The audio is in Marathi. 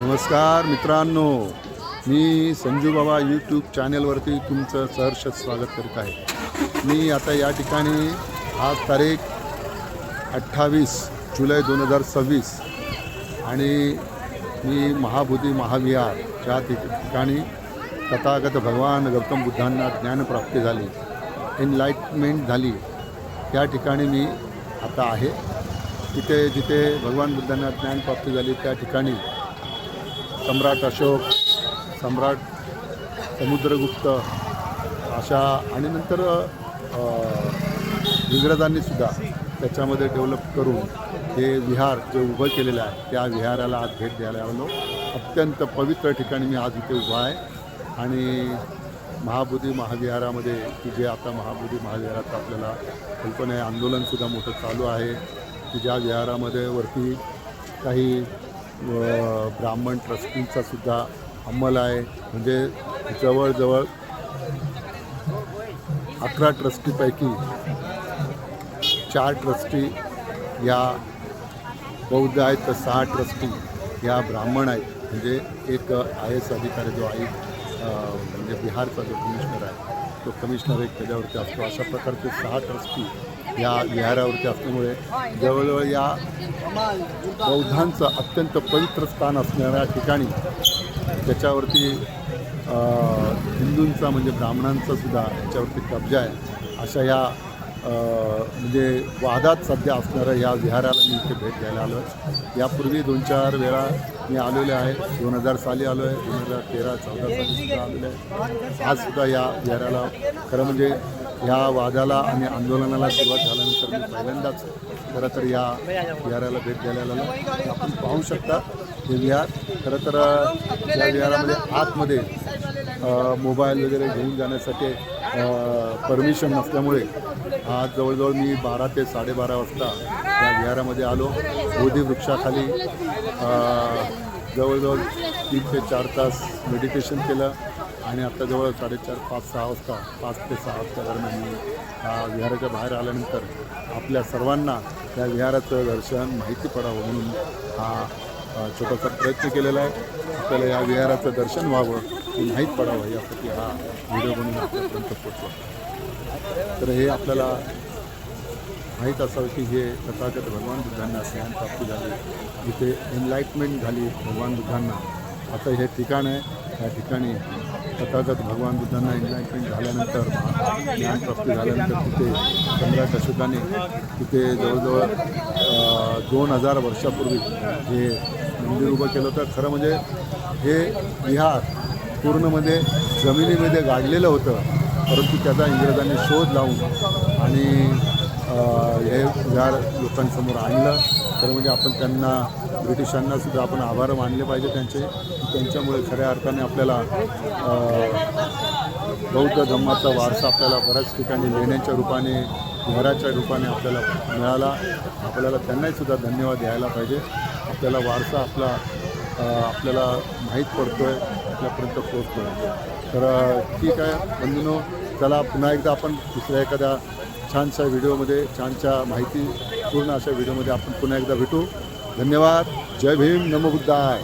नमस्कार मित्रांनो, मी संजू बाबा यूट्यूब चॅनलवरती तुमचं सहर्ष स्वागत करीत आहे। मी आता या ठिकाणी आज तारीख 28 जुलै 2026 आणि मी महाबोधी महाविहार ज्या ठिकाणी तथागत भगवान गौतम बुद्धांना ज्ञानप्राप्ती झाली, एनलाइटमेंट झाली, त्या ठिकाणी मी आता आहे। तिथे जिथे भगवान बुद्धांना ज्ञानप्राप्ती झाली त्या ठिकाणी सम्राट अशोक, सम्राट समुद्रगुप्त अशा आणि नंतर इंग्रजांनी सुद्धा त्याच्यामध्ये डेव्हलप करून हे विहार जे उभं केलेलं आहे त्या विहाराला आज भेट द्यायला आलो। अत्यंत पवित्र ठिकाणी मी आज इथे उभा आहे आणि महाबोधी महाविहारामध्ये की जे आता महाबोधी महाविहाराचं आपल्याला कल्पना आहे, आंदोलनसुद्धा मोठं चालू आहे की ज्या विहारामध्ये वरती काही ब्राह्मण ट्रस्टींचा सुद्धा अंमल आहे। म्हणजे जवळजवळ 11 ट्रस्टीपैकी 4 ट्रस्टी या बौद्ध आहेत तर 6 ट्रस्टी या ब्राह्मण आहेत। म्हणजे एक IAS अधिकारी जो आहे म्हणजे बिहारचा जो कमिशनर आहे तो कमिशनर एक त्याच्यावरती असतो। अशा प्रकारचे 6 ट्रस्टी या विहारावरती असल्यामुळे जवळजवळ या बौद्धांचं अत्यंत पवित्र स्थान असणाऱ्या ठिकाणी त्याच्यावरती हिंदूंचा म्हणजे ब्राह्मणांचा सुद्धा याच्यावरती कब्जा आहे। अशा या म्हणजे वादात सध्या असणाऱ्या या विहाराला मी इथे भेट द्यायला आलो आहे। यापूर्वी 2-4 वेळा मी आलेलो आहे। 2000 साली आलो आहे, 2013-14 साली सुद्धा आलेलो आहे। आज सुद्धा या विहाराला खरं म्हणजे ह्या वादाला आणि आंदोलनाला सुरुवात झाल्यानंतर मी पहिल्यांदाच खरं तर या विहाराला भेट द्यायला आलो। आपण पाहू शकता हे विहार। खरं तर या विहारामध्ये आतमध्ये मोबाईल वगैरे घेऊन जाण्यासाठी परमिशन नसल्यामुळे आज जवळजवळ मी 12 ते 12:30 वाजता या विहारामध्ये आलो। बोधी वृक्षाखाली जवळजवळ 3 ते 4 तास मेडिटेशन केलं आणि आता जवळ 4:30-5-6 वाजता 5 ते 6 वाजता दरम्यान मी विहाराच्या बाहेर आल्यानंतर आपल्या सर्वांना या विहाराचं दर्शन माहिती पडावं म्हणून हा छोटासा प्रयत्न केलेला आहे। आपल्याला या विहाराचं दर्शन व्हावं, माहीत पडावं यासाठी हा व्हिडिओ बनवून आपल्यापर्यंत पोचवा। तर हे आपल्याला माहीत असावं की हे तथागत भगवान बुद्धांना ज्ञानप्राप्ती झाली, जिथे एनलाइटमेंट झाली भगवान बुद्धांना। आता हे ठिकाण आहे, या ठिकाणी तथागत भगवान बुद्धांना एनलाइटमेंट झाल्यानंतर ज्ञानप्राप्ती झाल्यानंतर तिथे सम्राट अशोकाने तिथे जवळजवळ 2000 वर्षापूर्वी हे मंदिर उभं केलं होतं। खरं म्हणजे हे विहार पूर्णमध्ये जमिनीमध्ये गाडलेलं होतं, परंतु त्याचा इंग्रजांनी शोध लावून आणि हे विहार लोकांसमोर आणलं। तर म्हणजे आपण त्यांना ब्रिटिशांना सुद्धा आपण आभार मानले पाहिजे त्यांच्यामुळे खऱ्या अर्थाने आपल्याला बौद्ध धम्माचा वारसा आपल्याला बऱ्याच ठिकाणी लेण्याच्या रूपाने विहाराच्या रूपाने आपल्याला मिळाला। आपल्याला त्यांनाही सुद्धा धन्यवाद द्यायला पाहिजे। आपल्याला वारसा आपल्याला माहीत पडतो आहे, आपल्यापर्यंत पोहोचतो आहे। तर ठीक आहे बंधूंनो, चला पुन्हा एकदा आपण दुसऱ्या एखाद्या छानशा व्हिडिओमध्ये छानशा माहितीपूर्ण अशा व्हिडिओमध्ये आपण पुन्हा एकदा भेटू। धन्यवाद। जय भीम, नमो बुद्धाय।